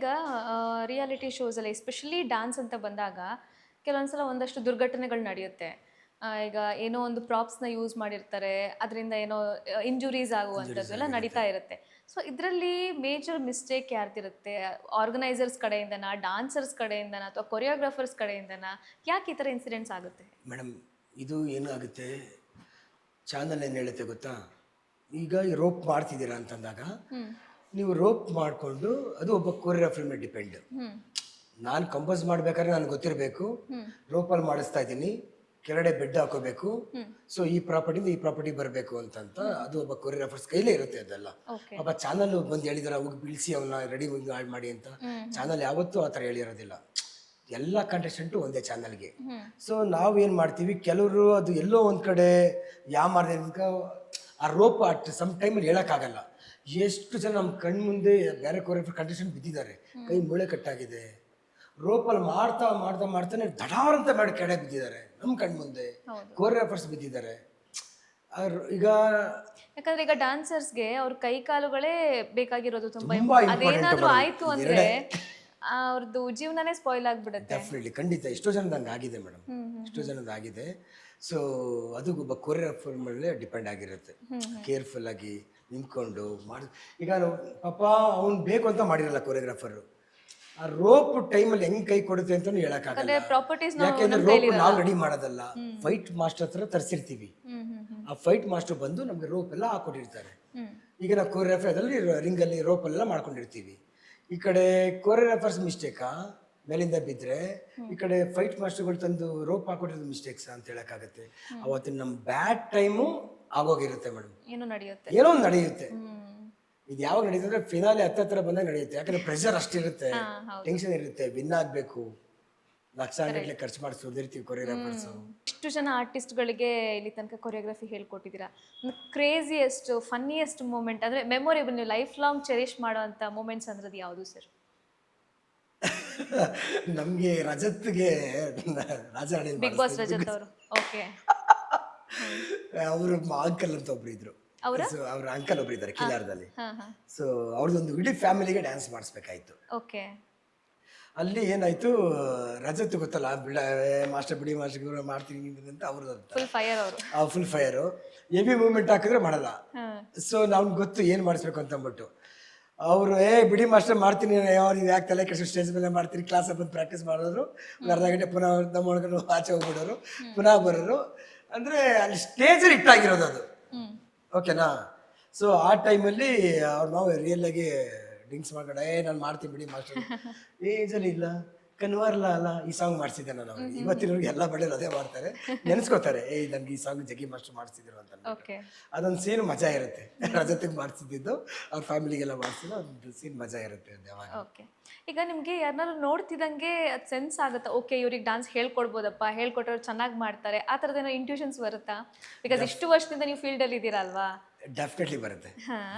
ಈಗ reality shows ಅಲ್ಲಿ especially dance ಅಂತ ಬಂದಾಗ ಕೆಲವೊಂದ್ಸಲ ಒಂದಷ್ಟು ದುರ್ಘಟನೆಗಳು ನಡೆಯುತ್ತೆ. ಈಗ ಏನೋ ಒಂದು ಪ್ರಾಪ್ಸ್ನ ಯೂಸ್ ಮಾಡಿರ್ತಾರೆ, ಅದರಿಂದ ಏನೋ ಇಂಜುರೀಸ್ ಆಗುವಂಥದ್ದು ಎಲ್ಲ ನಡೀತಾ ಇರುತ್ತೆ. ಸೊ ಇದರಲ್ಲಿ ಮೇಜರ್ ಮಿಸ್ಟೇಕ್ ಯಾರ್ದಿರುತ್ತೆ? ಆರ್ಗನೈಸರ್ಸ್ ಕಡೆಯಿಂದನಾ, ಡಾನ್ಸರ್ಸ್ ಕಡೆಯಿಂದನಾ, ಅಥವಾ ಕೊರಿಯೋಗ್ರಾಫರ್ಸ್ ಕಡೆಯಿಂದನಾ? ಯಾಕೆ ಈ ಥರ ಇನ್ಸಿಡೆಂಟ್ಸ್ ಆಗುತ್ತೆ? ಮೇಡಮ್, ಇದು ಏನಾಗುತ್ತೆ, ಚಾನಲ್ ಏನು ಹೇಳುತ್ತೆ ಗೊತ್ತಾ, ಈಗ ರೋಪ್ ಮಾಡ್ತಿದ್ದೀರಾ ಅಂತಂದಾಗ ನೀವು ರೋಪ್ ಮಾಡಿಕೊಂಡು ಅದು ಒಬ್ಬ ಕೊರಿಯೋಗ್ರಾಫರ್ ಮೇಲೆ ಡಿಪೆಂಡ್. ನಾನು ಕಂಪೋಸ್ ಮಾಡ್ಬೇಕಾದ್ರೆ ನನಗೆ ಗೊತ್ತಿರಬೇಕು, ರೋಪಲ್ಲಿ ಮಾಡಿಸ್ತಾ ಇದ್ದೀನಿ, ಕೆಳಗಡೆ ಬೆಡ್ ಹಾಕೋಬೇಕು, ಸೊ ಈ ಪ್ರಾಪರ್ಟಿಂದ ಈ ಪ್ರಾಪರ್ಟಿ ಬರಬೇಕು ಅಂತ ಅದು ಒಬ್ಬ ಕೊರಿಯೋಗ್ರಾಫರ್ಸ್ ಕೈಲೇ ಇರುತ್ತೆ ಅದೆಲ್ಲ. ಒಬ್ಬ ಚಾನಲ್ ಬಂದು ಹೇಳಿದಾರೆ ಹೋಗಿ ಬೀಳಿಸಿ ಅವನ್ನ ರೆಡಿ ಹಾಳು ಮಾಡಿ ಅಂತ, ಚಾನಲ್ ಯಾವತ್ತೂ ಆ ಥರ ಹೇಳಿರೋದಿಲ್ಲ. ಎಲ್ಲ ಕಂಟೆಸ್ಟೆಂಟು ಒಂದೇ ಚಾನಲ್ಗೆ. ಸೊ ನಾವು ಏನು ಮಾಡ್ತೀವಿ, ಕೆಲವರು ಅದು ಎಲ್ಲೋ ಒಂದು ಕಡೆ ಮಾಡಿದ ಆ ರೋಪ್ ಅಟ್ ಸಮ್ ಟೈಮಲ್ಲಿ ಹೇಳೋಕ್ಕಾಗಲ್ಲ. ಎಷ್ಟು ಜನ ನಮ್ಮ ಕಣ್ಣು ಮುಂದೆ ಬೇರೆ ಕೊರಿಯೋಗ್ರಾಫರ್ ಕಂಟೆಸ್ಟೆಂಟ್ ಬಿದ್ದಿದ್ದಾರೆ, ಕೈ ಮೂಳೆ ಕಟ್ಟಾಗಿದೆ, ರೋಪಲ್ಲಿ ಮಾಡ್ತಾ ಮಾಡ್ತಾ ಮಾಡ್ತಾನೆ ದಡಾರ್ ಅಂತ ಮಾಡಿ ಕೆಳಗೆ ಬಿದ್ದಿದ್ದಾರೆ, ನಮ್ಮ ಕಣ್ಣು ಮುಂದೆ ಕೊರಿಯೋಗ್ರಾಫರ್ಸ್ ಬಿದ್ದಿದ್ದಾರೆ. ಈಗ ಯಾಕಂದ್ರೆ ಈಗ ಡಾನ್ಸರ್ಸ್ಗೆ ಅವ್ರ ಕೈ ಕಾಲುಗಳೇ ಬೇಕಾಗಿರೋದು ತುಂಬಾ. ಅದೇನಾದ್ರೂ ಆಯ್ತು ಅಂದ್ರೆ ಅವ್ರದ್ದು ಜೀವನನೇ ಸ್ಪಾಯ್ಲ್ ಆಗ್ಬಿಡುತ್ತೆ. ಡೆಫಿನೆಟ್ಲಿ, ಖಂಡಿತ. ಎಷ್ಟೋ ಜನದ ಆಗಿದೆ ಮೇಡಮ್, ಎಷ್ಟೋ ಜನದ ಆಗಿದೆ. ಸೊ ಅದು ಒಬ್ಬ ಕೊರಿಯೋಗ್ರಾಫರ್ ಮೇಲೆ ಡಿಪೆಂಡ್ ಆಗಿರುತ್ತೆ. ಕೇರ್ಫುಲ್ ಆಗಿ ನಿಂತ್ಕೊಂಡು ಮಾಡಿ. ಈಗ ಪಾಪ ಅವ್ನು ಬೇಕು ಅಂತ ಮಾಡಿರಲ್ಲ ಕೊರಿಯೋಗ್ರಾಫರು, ಆ ರೋಪ್ ಟೈಮಲ್ಲಿ ಹೆಂಗ್ ಕೈ ಕೊಡುತ್ತೆ ಅಂತ ಹೇಳಕ್ಕಾಗಲ್ಲ. ಯಾಕೆಂದ್ರೆ ರೋಪ್ ನಾವು ರೆಡಿ ಮಾಡೋದಲ್ಲ, ಫೈಟ್ ಮಾಸ್ಟರ್ ಹತ್ರ ತರಿಸಿರ್ತೀವಿ. ಆ ಫೈಟ್ ಮಾಸ್ಟರ್ ಬಂದು ನಮ್ಗೆ ರೋಪ್ ಎಲ್ಲ ಹಾಕೊಟ್ಟಿರ್ತಾರೆ. ಈಗ ನಾವು ಕೊರಿಯೋಗ್ರಾಫರ್ ಅದರಲ್ಲಿ ರಿಂಗಲ್ಲಿ ರೋಪ್ ಎಲ್ಲ ಮಾಡ್ಕೊಂಡಿರ್ತೀವಿ. ಈ ಕಡೆ ಕೊರಿಯೋಗ್ರಾಫರ್ಸ್ ಮಿಸ್ಟೇಕಾ ಮೇಲಿಂದ ಬಿದ್ದರೆ, ಈ ಕಡೆ ಫೈಟ್ ಮಾಸ್ಟರ್ಗಳು ತಂದು ರೋಪ್ ಹಾಕೊಟ್ಟಿರೋದು ಮಿಸ್ಟೇಕ್ಸ್ ಅಂತ ಹೇಳಕ್ಕಾಗತ್ತೆ. ಅವತ್ತಿನ ನಮ್ಮ ಬ್ಯಾಡ್ ಟೈಮು ಆಗೋಗಿರುತ್ತೆ ಮೇಡಮ್. ಏನೋ ಒಂದು ನಡೆಯುತ್ತೆ. ಇದು ಯಾವಾಗ ನಡೀತದೆ ಅಂದ್ರೆ ಫಿನಾಲೆ ಹತ್ತಿರ ಬಂದಾಗ ನಡೆಯುತ್ತೆ. ಯಾಕಂದ್ರೆ ಪ್ರೆಷರ್ ಅಷ್ಟಿರುತ್ತೆ, ಟೆನ್ಷನ್ ಇರುತ್ತೆ, ವಿನ್ ಆಗಬೇಕು, ಲಕ್ಷಾಂಗಟ್ಟಲೆ ಖರ್ಚು ಮಾಡಿ ಸುರಿದಿರ್ತೀವಿ ಕೊರಿಯೋಗ್ರಾಫರ್ಸ್. ಎಷ್ಟು ಜನ ಆರ್ಟಿಸ್ಟ್ಗಳಿಗೆ ಇಲ್ಲಿ ತನಕ ಕೊರಿಯೋಗ್ರಫಿ ಹೇಳ್ಕೊಟ್ಟಿದ್ದೀರಾ? ಕ್ರೇಜಿಯೆಸ್ಟ್ ಫನ್ನಿಯೆಸ್ಟ್ ಮೂಮೆಂಟ್ ಅಂದ್ರೆ ಮೆಮೊರೇಬಲ್, ನೀವು ಲೈಫ್ ಲಾಂಗ್ ಚೆರಿಷ್ ಮಾಡೋಂಥ ಮೂಮೆಂಟ್ಸ್ ಅಂದ್ರೆ ಯಾವುದು ಸರ್? ನಮ್ಗೆ ರಜತ್ಗೆ ರಾಜಾರಾಣಿ ಬಿಗ್ ಬಾಸ್ ರಜತ್ ಅವರು. ಓಕೆ. ಅವರು ಅಂಕಲ್ ಅಂತ ಒಬ್ರು ಇದ್ರು, ಅವ್ರ ಅಂಕಲ್ ಒಬ್ರು ಇದ್ದಾರೆ ಕಿಲಾರದಲ್ಲಿ. ಸೊ ಅವ್ರದ್ದೊಂದು ಇಡೀ ಫ್ಯಾಮಿಲಿಗೆ ಡ್ಯಾನ್ಸ್ ಮಾಡಿಸ್ಬೇಕಾಯ್ತು. ಓಕೆ. ಅಲ್ಲಿ ಏನಾಯ್ತು, ರಜತ್ ಗೊತ್ತಲ್ಲ, ಮಾಸ್ಟರ್ ಬಿಡಿ ಮಾಸ್ಟರ್ ಮಾಡ್ತೀನಿ ಅಂತ ಅವ್ರದ್ದು ಫುಲ್ ಫೈರು, ಹೆವಿ ಮೂವ್ಮೆಂಟ್ ಹಾಕಿದ್ರೆ ಮಾಡಲ್ಲ. ಸೊ ನಮ್ಗೆ ಗೊತ್ತು ಏನು ಮಾಡಿಸ್ಬೇಕು ಅಂತ ಅಂದ್ಬಿಟ್ಟು ಅವರು ಬಿಡಿ ಮಾಸ್ಟರ್ ಮಾಡ್ತೀನಿ, ನೀವು ಯಾಕೆ ತಲೆ ಕೆಡಿಸಿ ಸ್ಟೇಜ್ ಮೇಲೆ ಮಾಡ್ತೀನಿ, ಕ್ಲಾಸ್ ಬಂದು ಪ್ರಾಕ್ಟೀಸ್ ಮಾಡೋರು, ಒಂದು ಅರ್ಧ ಗಂಟೆ ಪುನಃ ದಮ್ಮೊಳಗಡೆ ಆಚೆ ಹೋಗ್ಬಿಡೋರು, ಪುನಃ ಬರೋರು. ಅಂದರೆ ಅಲ್ಲಿ ಸ್ಟೇಜಲ್ಲಿ ಇಟ್ಟಾಗಿರೋದು ಅದು, ಓಕೆನಾ. ಸೊ ಆ ಟೈಮಲ್ಲಿ ಅವ್ರು ನಾವು ರಿಯಲ್ ಆಗಿ ಡ್ರಿಂಕ್ಸ್ ಮಾಡ್ಕೊಂಡೆ, ನಾನು ಮಾಡ್ತೀನಿ ಬಿಡಿ ಮಾಸ್ಟರ್, ಏಜಲ್ಲಿ ಇಲ್ಲ ಕನ್ವರ್ಲ ಅಲ್ಲ ಈ ಸಾಂಗ್ ಮಾಡಿಸಿದ್ದೆ ನಾನು. ಅವ್ರಿಗೆ ಇವತ್ತಿನವ್ರಿಗೆ ಎಲ್ಲ ಬಡ್ಡಲ್ಲಿ ಅದೇ ಮಾಡ್ತಾರೆ, ನೆನೆಸ್ಕೋತಾರೆ, ನನ್ಗೆ ಈ ಸಾಂಗ್ ಜಗ್ಗಿ ಮಾಸ್ಟರ್ ಮಾಡಿಸಿದ್ರು ಅಂತ. ಅದೊಂದು ಸೀನ್ ಮಜಾ ಇರುತ್ತೆ. ರಜತಿಗೆ ಮಾಡಿಸಿದ್ದು ಅವ್ರ ಫ್ಯಾಮಿಲಿಗೆಲ್ಲ ಮಾಡಿಸಿದ್ದು ಒಂದು ಸೀನ್ ಮಜಾ ಇರುತ್ತೆ ಅದು ಯಾವಾಗ. ಓಕೆ. ಈಗ ನಿಮಗೆ ಯಾರನ್ನಾರು ನೋಡ್ತಿದ್ದಂಗೆ ಅದು ಸೆನ್ಸ್ ಆಗುತ್ತಾ, ಓಕೆ ಇವ್ರಿಗೆ ಡ್ಯಾನ್ಸ್ ಹೇಳ್ಕೊಡ್ಬೋದಪ್ಪ, ಹೇಳ್ಕೊಟ್ಟವ್ರು ಚೆನ್ನಾಗಿ ಮಾಡ್ತಾರೆ, ಆ ಥರದ್ದೇನೋ ಇಂಟ್ಯೂಷನ್ಸ್ ಬರುತ್ತಾ? ಬಿಕಾಸ್ ಇಷ್ಟು ವರ್ಷದಿಂದ ನೀವು ಫೀಲ್ಡಲ್ಲಿ ಇದ್ದೀರಾ ಅಲ್ವಾ? ಡೆಫಿನೆಟ್ಲಿ ಬರುತ್ತೆ,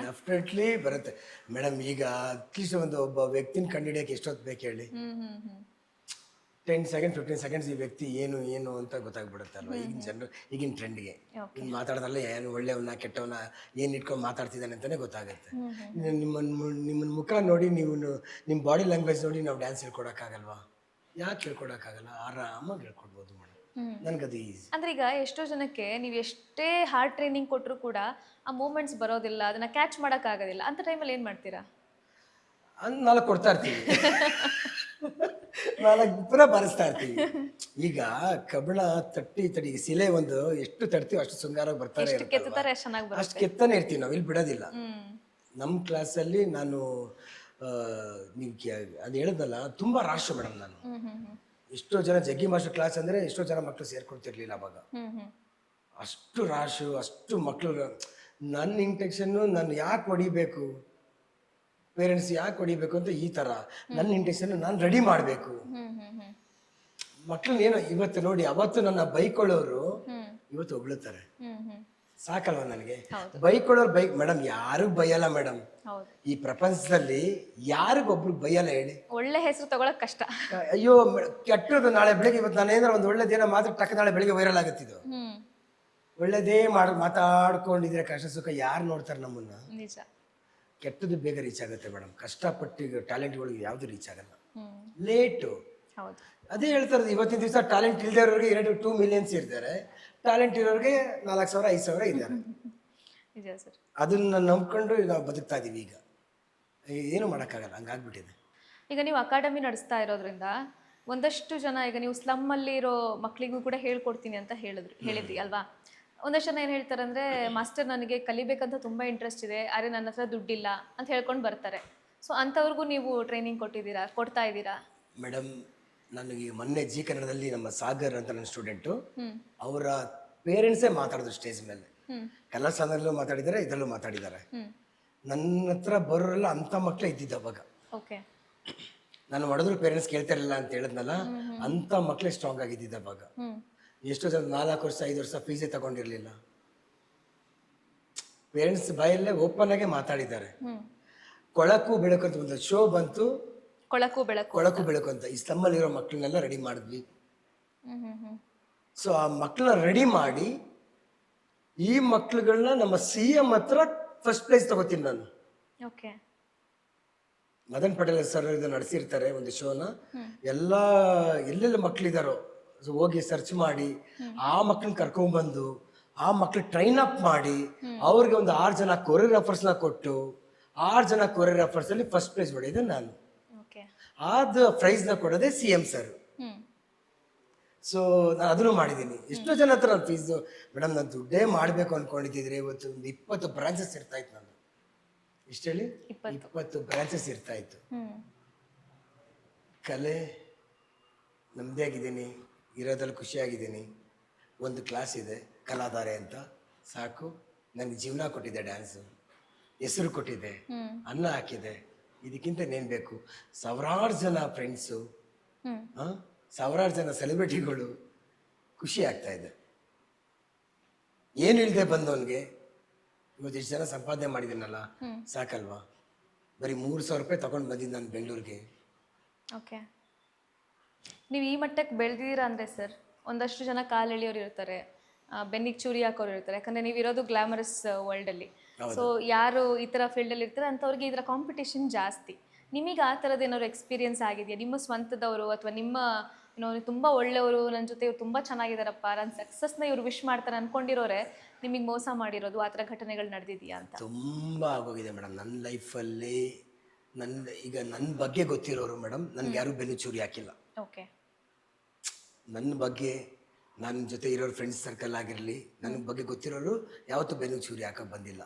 ಡೆಫಿನೆಟ್ಲಿ ಬರುತ್ತೆ ಮೇಡಮ್. ಈಗ ಅಟ್ಲೀಸ್ಟ್ ಒಬ್ಬ ವ್ಯಕ್ತಿನ ಕಂಡುಹಿಡಿಯೋಕೆ ಎಷ್ಟೊತ್ತು ಬೇಕು ಹೇಳಿ? 10 ಸೆಕೆಂಡ್ 15 ಸೆಕೆಂಡ್ಸ್ ಈ ವ್ಯಕ್ತಿ ಏನು ಏನು ಅಂತ ಗೊತ್ತಾಗ್ಬಿಡುತ್ತೆ ಅಲ್ವಾ ಈಗಿನ ಜನರು, ಈಗಿನ ಟ್ರೆಂಡ್ಗೆ. ಇನ್ನು ಮಾತಾಡೋದಲ್ಲ, ಏನು ಒಳ್ಳೆಯವನ್ನ ಕೆಟ್ಟವನ್ನ ಏನು ಇಟ್ಕೊಂಡು ಮಾತಾಡ್ತಿದ್ದಾನೆ ಅಂತಲೇ ಗೊತ್ತಾಗುತ್ತೆ. ನಿಮ್ಮನ್ನ ಮುಖ ನೋಡಿ, ನೀವು ನಿಮ್ಮ ಬಾಡಿ ಲ್ಯಾಂಗ್ವೇಜ್ ನೋಡಿ ನಾವು ಡ್ಯಾನ್ಸ್ ಹೇಳ್ಕೊಡೋಕ್ಕಾಗಲ್ವಾ? ಯಾಕೆ ಹೇಳ್ಕೊಡೋಕ್ಕಾಗಲ್ಲ? ಆರಾಮಾಗಿ ಹೇಳ್ಕೊಡ್ಬೋದು ಮೇಡಮ್, ನನಗದು ಈಸಿ. ಅಂದ್ರೆ ಈಗ ಎಷ್ಟೋ ಜನಕ್ಕೆ ನೀವು ಎಷ್ಟೇ ಹಾರ್ಡ್ ಟ್ರೈನಿಂಗ್ ಕೊಟ್ಟರು ಕೂಡ ಆ ಮೂಮೆಂಟ್ಸ್ ಬರೋದಿಲ್ಲ, ಅದನ್ನ ಕ್ಯಾಚ್ ಮಾಡೋಕ್ಕಾಗೋದಿಲ್ಲ. ಅಂತ ಟೈಮಲ್ಲಿ ಏನು ಮಾಡ್ತೀರಾ? ನಾಲ್ಕು ಕೊಡ್ತಾ ಇರ್ತೀವಿ, ನಾಲ್ಕು ಪುನಃ ಬಾರಿಸ್ತಾ ಇರ್ತೀವಿ. ಈಗ ಕಬ್ಬಣ ತಡಿ ಸಿಲೆ ಒಂದು ಎಷ್ಟು ತಡ್ತೀವಿ ಅಷ್ಟು ಶೃಂಗಾರ ಬರ್ತಾರೆ, ಅಷ್ಟು ಕೆತ್ತಾನೆ ಇರ್ತೀವಿ ನಾವು, ಇಲ್ಲಿ ಬಿಡೋದಿಲ್ಲ. ನಮ್ಮ ಕ್ಲಾಸಲ್ಲಿ ನಾನು ನೀವು ಅದು ಹೇಳಿದ್ನಲ್ಲ, ತುಂಬ ರಾಶ್ ಮೇಡಮ್. ನಾನು ಎಷ್ಟೋ ಜನ ಜಗ್ಗಿ ಮಾಸ್ಟರ್ ಕ್ಲಾಸ್ ಅಂದರೆ ಎಷ್ಟೋ ಜನ ಮಕ್ಕಳು ಸೇರ್ಕೊಳ್ತಿರ್ಲಿಲ್ಲ ಅವಾಗ. ಅಷ್ಟು ರಾಶು, ಅಷ್ಟು ಮಕ್ಕಳು. ನನ್ನ ಇಂಟೆನ್ಷನ್ನು ನಾನು ಯಾಕೆ ಹೊಡಿಬೇಕು, ಪೇರೆಂಟ್ಸ್ ಯಾಕೆ ಹೊಡಿಬೇಕು ಅಂತ ಈ ಥರ ನನ್ನ ಇಂಟೆನ್ಷನ್ ನಾನು ರೆಡಿ ಮಾಡಬೇಕು ಮಕ್ಕಳನ್ನ. ಏನೋ ಇವತ್ತು ನೋಡಿ, ಅವತ್ತು ನನ್ನ ಬೈಕೊಳ್ಳೋರು ಇವತ್ತು ಹೊಗಳುತ್ತಾರೆ, ಸಾಕಲ್ವ ನನಗೆ? ಬೈಕೊಳ್ಳೋರು ಮೇಡಮ್ ಯಾರಿಗೂ ಬೈಯಲ್ಲ ಮೇಡಮ್, ಈ ಪ್ರಪಂಚದಲ್ಲಿ ಯಾರಿಗೊಬ್ರು ಬೈಯಲ್ಲ ಹೇಳಿ? ಒಳ್ಳೆ ಹೆಸರು ತಗೊಳಕ್ ಕಷ್ಟ. ಅಯ್ಯೋ ಕೆಟ್ಟದ್ದು ನಾಳೆ ಬೆಳಿಗ್ಗೆ, ಇವತ್ತು ನಾನು ಏನಾರ ಒಂದು ಒಳ್ಳೆದೇನೋ ಮಾತ್ರ ಟಕ್ ನಾಳೆ ಬೆಳಿಗ್ಗೆ ವೈರಲ್ ಆಗುತ್ತಿದ್ದು. ಒಳ್ಳೆದೇ ಮಾತಾಡ್ಕೊಂಡಿದ್ರೆ ಕಷ್ಟ ಸುಖ ಯಾರು ನೋಡ್ತಾರೆ ನಮ್ಮನ್ನ? ಕೆಟ್ಟದ್ದು ಬೇಗ ರೀಚ್ ಆಗುತ್ತೆ ಮೇಡಮ್. ಕಷ್ಟಪಟ್ಟು ಈಗ ಟ್ಯಾಲೆಂಟ್ಗಳಿಗೆ ಯಾವುದು ರೀಚ್ ಆಗಲ್ಲ, ಹ್ಮ್ ಲೇಟು. ಹೌದು. ಅದೇ ಹೇಳ್ತಾರೆ, ಇವತ್ತಿನ ದಿವಸ ಟ್ಯಾಲೆಂಟ್ ಇಲ್ದಿರೋರಿಗೆ 2 ಮಿಲಿಯನ್ಸ್ ಇರ್ತಾರೆ, ಟ್ಯಾಲೆಂಟ್ ಇರೋರಿಗೆ 4,000 5,000 ಇದ್ದಾರೆ. ನಿಜ ಸರ್. ಅದನ್ನ ನಂಬ್ಕೊಂಡು ನಾವು ಬದುಕ್ತಾ ಇದೀವಿ. ಈಗ ಏನು ಮಾಡೋಕ್ಕಾಗಲ್ಲ, ಹಂಗಾಗ್ಬಿಟ್ಟಿದೆ. ಈಗ ನೀವು ಅಕಾಡೆಮಿ ನಡೆಸ್ತಾ ಇರೋದ್ರಿಂದ ಒಂದಷ್ಟು ಜನ, ಈಗ ನೀವು ಸ್ಲಮ್ಮಲ್ಲಿ ಇರೋ ಮಕ್ಕಳಿಗೂ ಕೂಡ ಹೇಳ್ಕೊಡ್ತೀನಿ ಅಂತ ಹೇಳಿದ್ರಿ ಅಲ್ವಾ? ಒಂದಷ್ಟು ಜನ ಏನು ಹೇಳ್ತಾರೆ ಅಂದರೆ, ಮಾಸ್ಟರ್ ನನಗೆ ಕಲಿಬೇಕಂತ ತುಂಬ ಇಂಟ್ರೆಸ್ಟ್ ಇದೆ, ಆದರೆ ನನ್ನ ಹತ್ರ ದುಡ್ಡಿಲ್ಲ ಅಂತ ಹೇಳ್ಕೊಂಡು ಬರ್ತಾರೆ. ಸೊ ಅಂಥವ್ರಿಗೂ ನೀವು ಟ್ರೈನಿಂಗ್ ಕೊಡ್ತಾ ಇದ್ದೀರಾ? ಮೇಡಮ್, ನನಗೆ ಮೊನ್ನೆ ಜಿ ಕನ್ನಡದಲ್ಲಿ ನಮ್ಮ ಸಾಗರ್ ಅಂತ ನನ್ನ ಸ್ಟೂಡೆಂಟು, ಅವರ ಪೇರೆಂಟ್ಸೇ ಮಾತಾಡಿದ್ರು ಸ್ಟೇಜ್ ಮೇಲೆ. ಕಲಾ ಚಾನಲ್ಲೂ ಮಾತಾಡಿದ್ದಾರೆ, ಇದರಲ್ಲೂ ಮಾತಾಡಿದ್ದಾರೆ. ನನ್ನ ಹತ್ರ ಬರೋರೆಲ್ಲ ಅಂಥ ಮಕ್ಕಳೇ ಇದ್ದಿದ್ದು ಅವಾಗ. ಓಕೆ. ನಾನು ಹೊಡೆದ್ರು ಪೇರೆಂಟ್ಸ್ ಕೇಳ್ತಾರಿಲ್ಲ ಅಂತ ಹೇಳಿದ್ನಲ್ಲ, ಅಂಥ ಮಕ್ಕಳೇ ಸ್ಟ್ರಾಂಗ್ ಆಗಿದ್ದಿದ್ದು ಅವಾಗ. ಎಷ್ಟೋ ಜನ 4 ವರ್ಷ 5 ವರ್ಷ ಫೀಸೇ ತಗೊಂಡಿರ್ಲಿಲ್ಲ. ಪೇರೆಂಟ್ಸ್ ಬಾಯಲ್ಲೇ ಓಪನ್ ಆಗಿ ಮಾತಾಡಿದ್ದಾರೆ. ಕೊಳಕು ಬೆಳಕು ಅಂತ ಒಂದು ಶೋ ಬಂತು, ಕೊಳಕು ಬೆಳಕು ಅಂತ. ಈ ಸ್ಲಮ್ಮಲ್ಲಿರೋ ಮಕ್ಕಳನ್ನೆಲ್ಲ ರೆಡಿ ಮಾಡಿದ್ವಿ. ಸೊ ಆ ಮಕ್ಕಳನ್ನ ರೆಡಿ ಮಾಡಿ ಈ ಮಕ್ಕಳುಗಳನ್ನ ನಮ್ಮ CM ಹತ್ರ ಫಸ್ಟ್ ಪ್ಲೇಸ್ ತಗೋತೀನಿ ನಾನು. ಓಕೆ. ಮದನ್ ಪಟೇಲ್ ಸರ್ ಇದು ನಡೆಸಿರ್ತಾರೆ ಒಂದು ಶೋನ. ಎಲ್ಲೆಲ್ಲ ಮಕ್ಕಳಿದಾರೋ ಹೋಗಿ ಸರ್ಚ್ ಮಾಡಿ ಆ ಮಕ್ಕಳನ್ನ ಕರ್ಕೊಂಡ್ಬಂದು ಆ ಮಕ್ಳಿಗೆ ಟ್ರೈನ್ ಅಪ್ ಮಾಡಿ ಅವ್ರಿಗೆ ಒಂದು 6 ಜನ ಕೊರಿಯೋಗ್ರಾಫರ್ಸ್ನ ಕೊಟ್ಟು 6 ಜನ ಕೊರಿಯೋಗ್ರಾಫರ್ಸ್ ಅಲ್ಲಿ ಫಸ್ಟ್ ಪ್ರೈಸ್ ಹೊಡೆಯೋದು ನಾನು. ಅದು ಪ್ರೈಸ್ನ ಕೊಡೋದೇ CM ಸರ್. ಸೊ ನಾನು ಅದನ್ನು ಮಾಡಿದ್ದೀನಿ. ಎಷ್ಟೋ ಜನ ಹತ್ರ ನಾನು ಫೀಸು, ಮೇಡಮ್ ನಾನು ದುಡ್ಡೇ ಮಾಡಬೇಕು ಅನ್ಕೊಂಡಿದ್ದಿದ್ರೆ ಇವತ್ತು ಒಂದು 20 ಬ್ರಾಂಚಸ್ ಇರ್ತಾ ಇತ್ತು. ನಾನು ಇಷ್ಟು ಹೇಳಿ 20 ಬ್ರಾಂಚಸ್ ಇರ್ತಾ ಇತ್ತು. ಕಲೆ ನಮ್ಮದೇ ಆಗಿದ್ದೀನಿ, ಇರೋದ್ರಲ್ಲಿ ಖುಷಿಯಾಗಿದ್ದೀನಿ. ಒಂದು ಕ್ಲಾಸ್ ಇದೆ ಕಲಾಧಾರೆ ಅಂತ, ಸಾಕು. ನನಗೆ ಜೀವನ ಕೊಟ್ಟಿದೆ ಡ್ಯಾನ್ಸು, ಹೆಸರು ಕೊಟ್ಟಿದೆ, ಅನ್ನ ಹಾಕಿದೆ. ಇದಕ್ಕಿಂತ ಇನ್ನೇನು ಬೇಕು? ಸಾವಿರಾರು ಜನ ಫ್ರೆಂಡ್ಸು, ಸಾವಿರಾರು ಜನ ಸೆಲೆಬ್ರಿಟಿಗಳು, ಖುಷಿ ಆಗ್ತಾ ಇದೆ. ಏನು ಇಲ್ಲದೆ ಬಂದವನಿಗೆ ಇವತ್ತು ಇಷ್ಟು ಜನ ಸಂಪಾದನೆ ಮಾಡಿದ್ದೀನಲ್ಲ, ಸಾಕಲ್ವಾ? ಬರೀ 3,000 ರೂಪಾಯಿ ತಗೊಂಡು ಬಂದಿದ್ದು ನಾನು ಬೆಂಗಳೂರಿಗೆ. ಓಕೆ. ನೀವು ಈ ಮಟ್ಟಕ್ಕೆ ಬೆಳೆದಿದ್ದೀರಾ ಅಂದರೆ ಸರ್, ಒಂದಷ್ಟು ಜನ ಕಾಲು ಎಳೆಯೋರು ಇರ್ತಾರೆ, ಬೆನ್ನಿಗೆ ಚೂರಿ ಹಾಕೋರು ಇರ್ತಾರೆ. ಯಾಕಂದರೆ ನೀವು ಇರೋದು ಗ್ಲಾಮರಸ್ ವರ್ಲ್ಡಲ್ಲಿ. ಸೊ ಯಾರು ಈ ಥರ ಫೀಲ್ಡಲ್ಲಿ ಇರ್ತಾರೆ ಅಂಥವ್ರಿಗೆ ಇದರ ಕಾಂಪಿಟೇಷನ್ ಜಾಸ್ತಿ. ನಿಮಗೆ ಆ ಥರದ್ದು ಏನಾದ್ರು ಎಕ್ಸ್ಪೀರಿಯನ್ಸ್ ಆಗಿದೆಯಾ? ನಿಮ್ಮ ಸ್ವಂತದವರು ಅಥವಾ ನಿಮ್ಮ ತುಂಬ ಒಳ್ಳೆಯವರು, ನನ್ನ ಜೊತೆ ಇವ್ರು ತುಂಬ ಚೆನ್ನಾಗಿದ್ದಾರಪ್ಪ, ನನ್ನ ಸಕ್ಸಸ್ನ ಇವ್ರು ವಿಶ್ ಮಾಡ್ತಾರೆ ಅಂದ್ಕೊಂಡಿರೋರೆ ನಿಮಗೆ ಮೋಸ ಮಾಡಿರೋದು, ಆ ಥರ ಘಟನೆಗಳು ನಡೆದಿದೆಯಾ ಅಂತ? ತುಂಬ ಆಗೋಗಿದೆ ಮೇಡಮ್ ನನ್ನ ಲೈಫಲ್ಲಿ. ಈಗ ನನ್ನ ಬಗ್ಗೆ ಗೊತ್ತಿರೋರು ಮೇಡಮ್, ನನಗೆ ಯಾರೂ ಬೆನ್ನು ಚೂರಿ ಹಾಕಿಲ್ಲ. ಓಕೆ. ನನ್ನ ಬಗ್ಗೆ ನನ್ನ ಜೊತೆ ಇರೋರು ಫ್ರೆಂಡ್ಸ್ ಸರ್ಕಲ್ ಆಗಿರಲಿ, ನನ್ನ ಬಗ್ಗೆ ಗೊತ್ತಿರೋರು ಯಾವತ್ತೂ ಬೆನ್ನು ಚೂರಿ ಹಾಕೋ ಬಂದಿಲ್ಲ.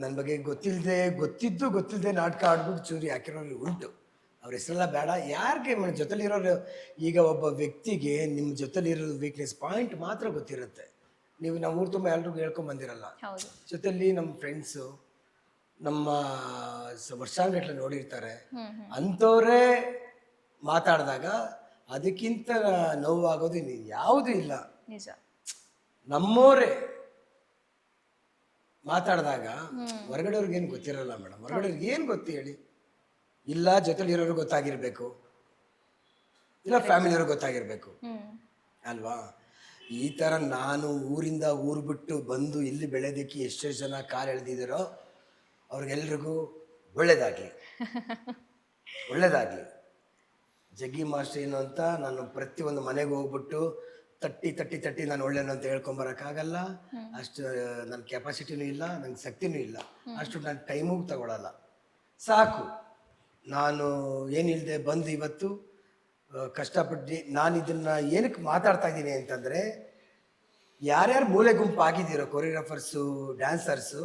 ನನ್ನ ಬಗ್ಗೆ ಗೊತ್ತಿಲ್ಲದೆ ನಾಟಕ ಆಡ್ಬಿಟ್ಟು ಚೂರಿ ಹಾಕಿರೋರು ಉಂಟು. ಅವ್ರ ಹೆಸರೆಲ್ಲ ಬೇಡ. ಯಾರಿಗೆ ಜೊತೆಲಿರೋರು, ಈಗ ಒಬ್ಬ ವ್ಯಕ್ತಿಗೆ ನಿಮ್ಮ ಜೊತೆಲಿರೋ ವೀಕ್ನೆಸ್ ಪಾಯಿಂಟ್ ಮಾತ್ರ ಗೊತ್ತಿರುತ್ತೆ. ನೀವು ನಮ್ಮ ಊರು ತುಂಬ ಎಲ್ರಿಗೂ ಹೇಳ್ಕೊಂಡ್ ಬಂದಿರಲ್ಲ. ಜೊತೆಲಿ ನಮ್ಮ ಫ್ರೆಂಡ್ಸು ನಮ್ಮ ವರ್ಷಾಂಗಟ್ಲೆ ನೋಡಿರ್ತಾರೆ, ಅಂಥವರೇ ಮಾತಾಡಿದಾಗ ಅದಕ್ಕಿಂತ ನೋವಾಗೋದು ಯಾವುದೂ ಇಲ್ಲ. ನಿಜ. ನಮ್ಮೋರೇ ಮಾತಾಡಿದಾಗ ಹೊರಗಡೆಯವ್ರಿಗೆ ಏನು ಗೊತ್ತಿರಲ್ಲ ಮೇಡಮ್. ಹೊರಗಡೆಯವ್ರಿಗೆ ಏನು ಗೊತ್ತು ಹೇಳಿ? ಇಲ್ಲ ಜೊತೆಲಿರೋರು ಗೊತ್ತಾಗಿರ್ಬೇಕು, ಇಲ್ಲ ಫ್ಯಾಮಿಲಿಯವ್ರಿಗೆ ಗೊತ್ತಾಗಿರ್ಬೇಕು ಅಲ್ವಾ? ಈ ಥರ ನಾನು ಊರಿಂದ ಊರು ಬಿಟ್ಟು ಬಂದು ಇಲ್ಲಿ ಬೆಳೆಯೋದಕ್ಕೆ ಎಷ್ಟೆಷ್ಟು ಜನ ಕಾಲು ಎಳೆದಿದ್ದಾರೋ ಅವ್ರಿಗೆಲ್ರಿಗೂ ಒಳ್ಳೇದಾಗಲಿ. ಜಗ್ಗಿ ಮಾಸ್ಟರ್ ಏನು ಅಂತ ನಾನು ಪ್ರತಿಯೊಂದು ಮನೆಗೆ ಹೋಗ್ಬಿಟ್ಟು ತಟ್ಟಿ ನಾನು ಒಳ್ಳೆಯನು ಅಂತ ಹೇಳ್ಕೊಂಬರೋಕ್ಕಾಗಲ್ಲ. ಅಷ್ಟು ನನ್ನ ಕೆಪಾಸಿಟಿನೂ ಇಲ್ಲ, ನನ್ನ ಶಕ್ತಿನೂ ಇಲ್ಲ, ಅಷ್ಟು ನಾನು ಟೈಮೂ ತಗೊಳ್ಳಲ್ಲ. ಸಾಕು, ನಾನು ಏನಿಲ್ಲದೆ ಬಂದು ಇವತ್ತು ಕಷ್ಟಪಟ್ಟು ನಾನು ಇದನ್ನು ಏನಕ್ಕೆ ಮಾತಾಡ್ತಾ ಇದ್ದೀನಿ ಅಂತಂದರೆ, ಯಾರ್ಯಾರು ಮೂಲೆ ಗುಂಪು ಆಗಿದ್ದೀರೋ ಕೊರಿಯೋಗ್ರಾಫರ್ಸು, ಡ್ಯಾನ್ಸರ್ಸು,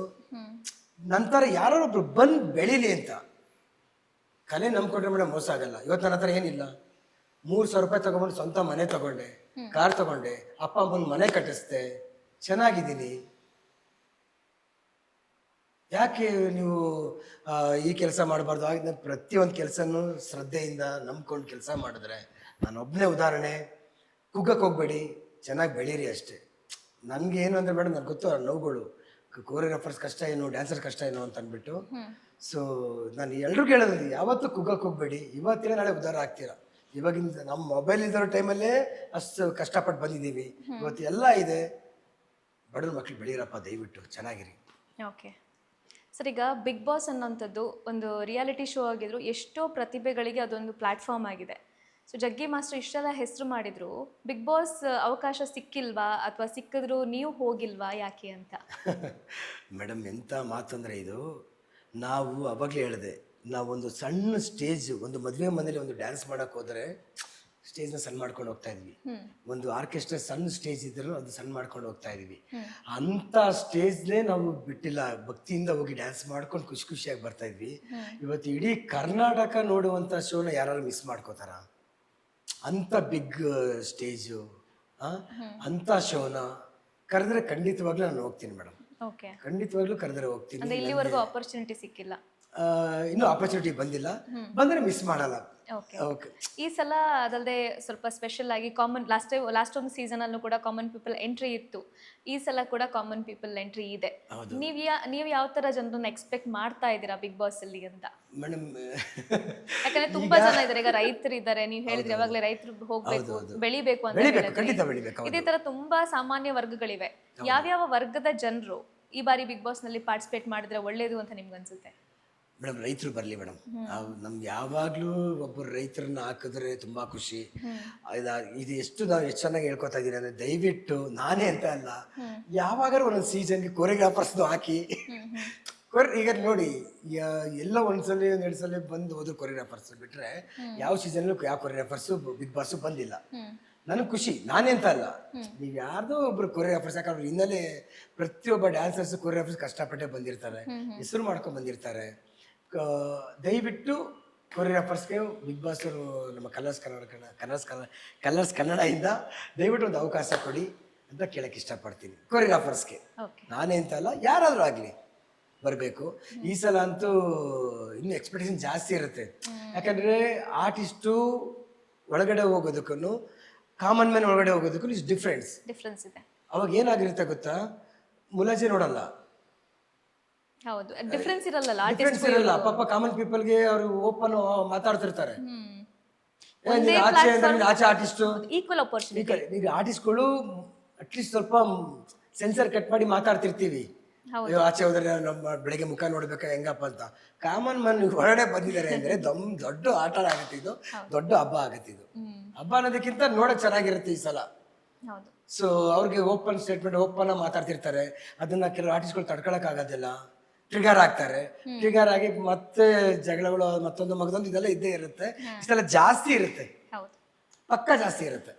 ನಂತರ ಯಾರೋ ಒಬ್ರು ಬಂದು ಬೆಳೀಲಿ ಅಂತ. ಕಲೆ ನಂಬ್ಕೊಂಡ್ರೆ ಮೇಡಮ್ ಮೋಸ ಆಗಲ್ಲ. ಇವತ್ತು ನನ್ನ ಹತ್ರ ಏನಿಲ್ಲ, 3,000 ರೂಪಾಯಿ ತಗೊಂಡ್ಬಂದು ಸ್ವಂತ ಮನೆ ತಗೊಂಡೆ, ಕಾರ್ ತಗೊಂಡೆ, ಅಪ್ಪ ಅಮ್ಮನ ಮನೆ ಕಟ್ಟಿಸ್ದೆ, ಚೆನ್ನಾಗಿದ್ದೀನಿ. ಯಾಕೆ ನೀವು ಈ ಕೆಲಸ ಮಾಡಬಾರ್ದು? ಆಗ ಪ್ರತಿಯೊಂದು ಕೆಲಸನೂ ಶ್ರದ್ಧೆಯಿಂದ ನಂಬ್ಕೊಂಡು ಕೆಲಸ ಮಾಡಿದ್ರೆ, ನಾನೊಬ್ಬನೇ ಉದಾಹರಣೆ. ಕುಗ್ಗಕ್ಕೆ ಹೋಗ್ಬೇಡಿ, ಚೆನ್ನಾಗಿ ಬೆಳೀರಿ ಅಷ್ಟೇ. ನನಗೆ ಏನು ಅಂದರೆ ಮೇಡಮ್, ನನಗೆ ಗೊತ್ತು ನೋವುಗಳು, ಕೊರಿಯೋಗ್ರಾಫರ್ಸ್ ಕಷ್ಟ ಏನು, ಡ್ಯಾನ್ಸರ್ ಕಷ್ಟ ಏನು ಅಂತ ಅಂದ್ಬಿಟ್ಟು. ಸೊ ನಾನು ಎಲ್ರಿಗೂ ಹೇಳೋದು, ಯಾವತ್ತೂ ಕುಗ್ಗಕ್ಕೆ ಹೋಗ್ಬೇಡಿ. ಇವತ್ತಿನ ನಾಳೆ ಉದ್ಧಾರ ಆಗ್ತೀರಾ. ಇವಾಗಿಂದ ನಮ್ಮ ಮೊಬೈಲ್ ಇದ್ದಿರೋ ಟೈಮಲ್ಲೇ ಅಷ್ಟು ಕಷ್ಟಪಟ್ಟು ಬಂದಿದ್ದೀವಿ. ಇವತ್ತು ಎಲ್ಲ ಇದೆ. ಬಡವ್ರ ಮಕ್ಳು ಬೆಳೀರಪ್ಪ, ದಯವಿಟ್ಟು ಚೆನ್ನಾಗಿರಿ. ಓಕೆ ಸರ್ ಈಗ ಬಿಗ್ ಬಾಸ್ ಅನ್ನೋಂಥದ್ದು ಒಂದು ರಿಯಾಲಿಟಿ ಶೋ ಆಗಿದ್ರು ಎಷ್ಟೋ ಪ್ರತಿಭೆಗಳಿಗೆ ಅದೊಂದು ಪ್ಲಾಟ್ಫಾರ್ಮ್ ಆಗಿದೆ. ಸೊ ಜಗ್ಗಿ ಮಾಸ್ಟರ್ ಇಷ್ಟೆಲ್ಲ ಹೆಸರು ಮಾಡಿದ್ರು, ಬಿಗ್ ಬಾಸ್ ಅವಕಾಶ ಸಿಕ್ಕಿಲ್ವಾ ಅಥವಾ ಸಿಕ್ಕಿದ್ರು ನೀವು ಹೋಗಿಲ್ವಾ ಯಾಕೆ ಅಂತ? ಮೇಡಮ್ ಎಂಥ ಮಾತಂದರೆ ಇದು, ನಾವು ಅವಾಗಲೇ ಹೇಳಿದೆ, ನಾವೊಂದು ಸಣ್ಣ ಸ್ಟೇಜ್, ಒಂದು ಮದುವೆ ಮನೇಲಿ ಒಂದು ಡ್ಯಾನ್ಸ್ ಮಾಡೋಕ್ಕೆ ಹೋದರೆ ಸ್ಟೇಜ್ನ ಸಣ್ಣ ಮಾಡ್ಕೊಂಡು ಹೋಗ್ತಾ ಇದ್ವಿ. ಒಂದು ಆರ್ಕೆಸ್ಟ್ರಾ ಸಣ್ಣ ಸ್ಟೇಜ್ ಇದ್ದರೂ ಅದು ಸಣ್ಣ ಮಾಡ್ಕೊಂಡು ಹೋಗ್ತಾ ಇದ್ವಿ. ಅಂಥ ಸ್ಟೇಜ್ನೇ ನಾವು ಬಿಟ್ಟಿಲ್ಲ, ಭಕ್ತಿಯಿಂದ ಹೋಗಿ ಡ್ಯಾನ್ಸ್ ಮಾಡ್ಕೊಂಡು ಖುಷಿ ಖುಷಿಯಾಗಿ ಬರ್ತಾ ಇದ್ವಿ. ಇವತ್ತು ಇಡೀ ಕರ್ನಾಟಕ ನೋಡುವಂಥ ಶೋನ ಯಾರು ಮಿಸ್ ಮಾಡ್ಕೋತಾರ? ಅಂಥ ಬಿಗ್ ಸ್ಟೇಜು, ಅಂಥ ಶೋನ ಕರೆದ್ರೆ ಖಂಡಿತವಾಗ್ಲೂ ನಾನು ಹೋಗ್ತೀನಿ ಮೇಡಮ್. ಓಕೆ, ಖಂಡಿತವಾಗ್ಲೂ ಕರೆದ್ರೆ ಹೋಗ್ತೀನಿ. ಅಂದ್ರೆ ಇಲ್ಲಿವರೆಗೂ ಆಪರ್ಚುನಿಟಿ ಸಿಕ್ಕಿಲ್ಲ? ಇನ್ನೂ ಆಪರ್ಚುನಿಟಿ ಬಂದಿಲ್ಲ, ಬಂದರೆ ಮಿಸ್ ಮಾಡಲ್ಲ. ಓಕೆ, ಈ ಸಲ ಅದಲ್ಲದೆ ಸ್ವಲ್ಪ ಸ್ಪೆಷಲ್ ಆಗಿ ಕಾಮನ್ ಲಾಸ್ಟ್ ಒಂದು ಸೀಸನ್ ಅಲ್ಲೂ ಕೂಡ ಕಾಮನ್ ಪೀಪಲ್ ಎಂಟ್ರಿ ಇತ್ತು, ಈ ಸಲ ಕೂಡ ಕಾಮನ್ ಪೀಪಲ್ ಎಂಟ್ರಿ ಇದೆ. ನೀವು ಯಾವ ತರ ಜನರನ್ನ ಎಕ್ಸ್ಪೆಕ್ಟ್ ಮಾಡ್ತಾ ಇದ್ದೀರಾ ಬಿಗ್ ಬಾಸ್ ಅಲ್ಲಿ ಅಂತ? ಮೇಡಮ್ ಯಾಕಂದ್ರೆ ತುಂಬಾ ಜನ ಇದ್ದಾರೆ, ಈಗ ರೈತರು ಇದ್ದಾರೆ, ನೀವು ಹೇಳಿದ್ರೆ ಯಾವಾಗಲೇ ರೈತರು ಹೋಗ್ಬೇಕು, ಬೆಳಿಬೇಕು ಅಂತ ಹೇಳಿದ್ರೆ ಇದೇ ತರ ತುಂಬಾ ಸಾಮಾನ್ಯ ವರ್ಗಗಳಿವೆ. ಯಾವ್ಯಾವ ವರ್ಗದ ಜನರು ಈ ಬಾರಿ ಬಿಗ್ ಬಾಸ್ ನಲ್ಲಿ ಪಾರ್ಟಿಸಿಪೇಟ್ ಮಾಡಿದ್ರೆ ಒಳ್ಳೇದು ಅಂತ ನಿಮ್ಗೆ ಅನ್ಸುತ್ತೆ? ಮೇಡಮ್ ರೈತರು ಬರಲಿ ಮೇಡಮ್, ನಮ್ಗೆ ಯಾವಾಗಲೂ ಒಬ್ಬರು ರೈತರನ್ನ ಹಾಕಿದ್ರೆ ತುಂಬ ಖುಷಿ. ಇದು ಎಷ್ಟು ಚೆನ್ನಾಗಿ ಹೇಳ್ಕೊತಾ ಇದ್ದೀನಿ ಅಂದರೆ, ದಯವಿಟ್ಟು ನಾನೇ ಅಂತ ಅಲ್ಲ, ಯಾವಾಗಾದ್ರೂ ಒಂದೊಂದು ಸೀಸನ್ಗೆ ಕೊರಿಯೋಗ್ರಾಫರ್ಸ್ದು ಹಾಕಿ. ಈಗ ನೋಡಿ, ಎಲ್ಲ ಒಂದ್ಸಲ ಒಂದೆರಡು ಸಲ ಬಂದು ಹೋದ್ರು ಕೊರಿಯೋಗ್ರಾಫರ್ಸ್ ಬಿಟ್ಟರೆ ಯಾವ ಸೀಸನ್ಲು ಯಾವ ಕೊರಿಯೋಗ್ರಾಫರ್ಸು ಬಿಗ್ ಬಾಸು ಬಂದಿಲ್ಲ. ನನಗೆ ಖುಷಿ, ನಾನೇ ಅಂತ ಅಲ್ಲ, ನೀವು ಯಾರ್ದೋ ಒಬ್ರು ಕೊರಿಯೋಗ್ರಾಫರ್ಸ್, ಯಾಕಂದ್ರೆ ಹಿನ್ನೆಲೆ ಪ್ರತಿಯೊಬ್ಬ ಡ್ಯಾನ್ಸರ್ಸ್ ಕೊರಿಯೋಗ್ರಾಫರ್ಸ್ ಕಷ್ಟಪಟ್ಟೆ ಬಂದಿರ್ತಾರೆ, ಹೆಸರು ಮಾಡ್ಕೊಂಡು ಬಂದಿರ್ತಾರೆ. ದಯವಿಟ್ಟು ಕೊರಿಯೋಗ್ರಾಫರ್ಸ್ಗೆ ಬಿಗ್ ಬಾಸ್ ಅವರು ನಮ್ಮ ಕಲರ್ಸ್ ಕನ್ನಡದಿಂದ ದಯವಿಟ್ಟು ಒಂದು ಅವಕಾಶ ಕೊಡಿ ಅಂತ ಕೇಳಕ್ಕೆ ಇಷ್ಟಪಡ್ತೀನಿ. ಕೊರಿಯೋಗ್ರಾಫರ್ಸ್ಗೆ ನಾನೇ ಅಂತ ಅಲ್ಲ, ಯಾರಾದರೂ ಆಗಲಿ ಬರಬೇಕು. ಈ ಸಲ ಅಂತೂ ಇನ್ನೂ ಎಕ್ಸ್ಪೆಕ್ಟೇಷನ್ ಜಾಸ್ತಿ ಇರುತ್ತೆ, ಯಾಕಂದರೆ ಆರ್ಟಿಸ್ಟು ಒಳಗಡೆ ಹೋಗೋದಕ್ಕೂ ಕಾಮನ್ ಮ್ಯಾನ್ ಒಳಗಡೆ ಹೋಗೋದಕ್ಕೂ ಇಷ್ಟು ಡಿಫ್ರೆನ್ಸ್ ಇದೆ. ಅವಾಗ ಏನಾಗಿರುತ್ತೆ ಗೊತ್ತಾ, ಮುಲಾಜೆ ನೋಡಲ್ಲ, ಹೌದು, ಡಿಫರೆನ್ಸ್ ಇರಲ್ಲ. ಪಾಪ ಕಾಮನ್ ಪೀಪಲ್ಗೆ ಅವರು ಓಪನ್ ಮಾತಾಡ್ತಿರ್ತಾರೆ. ಆಚೆ ಆರ್ಟಿಸ್ಟು ಈಕ್ವಲ್ ಆಪರ್ಚುನಿಟಿ. ಈಗ ಆರ್ಟಿಸ್ಟ್ಗಳು ಅಟ್ಲೀಸ್ಟ್ ಸ್ವಲ್ಪ ಸೆನ್ಸರ್ ಕಟ್ ಮಾಡಿ ಮಾತಾಡ್ತಿರ್ತೀವಿ, ಆಚೆ ಹೋದ್ರೆ ನಮ್ಮ ಬೆಳಗ್ಗೆ ಮುಖ ನೋಡ್ಬೇಕಾ ಹೆಂಗಪ್ಪ ಅಂತ. ಕಾಮನ್ ಮ್ಯಾನ್ ಹೊರಗಡೆ ಬಂದಿದ್ದಾರೆ ಅಂದ್ರೆ ದೊಡ್ಡ ಆಟ ಆಗುತ್ತೆ, ಇದು ದೊಡ್ಡ ಹಬ್ಬ ಆಗುತ್ತೆ. ಇದು ಹಬ್ಬ ಅನ್ನೋದಕ್ಕಿಂತ ನೋಡಕ್ ಚೆನ್ನಾಗಿರುತ್ತೆ ಈ ಸಲ. ಸೊ ಅವ್ರಿಗೆ ಓಪನ್ ಸ್ಟೇಟ್ಮೆಂಟ್ ಓಪನ್ ಮಾತಾಡ್ತಿರ್ತಾರೆ, ಅದನ್ನ ಕೆಲವು ಆರ್ಟಿಸ್ಟ್ಗಳು ತಡ್ಕೊಳಕ್ ಆಗೋದಿಲ್ಲ, ಟ್ರಿಗರ್ ಆಗ್ತಾರೆ. ಟ್ರಿಗರ್ ಆಗಿ ಮತ್ತೆ ಜಗಳಗಳು ಮತ್ತೊಂದು ಮಗದೊಂದು ಇದೆಲ್ಲ ಇದ್ದೇ ಇರುತ್ತೆ. ಇಷ್ಟೆಲ್ಲ ಜಾಸ್ತಿ ಇರುತ್ತೆ, ಪಕ್ಕ ಜಾಸ್ತಿ ಇರುತ್ತೆ.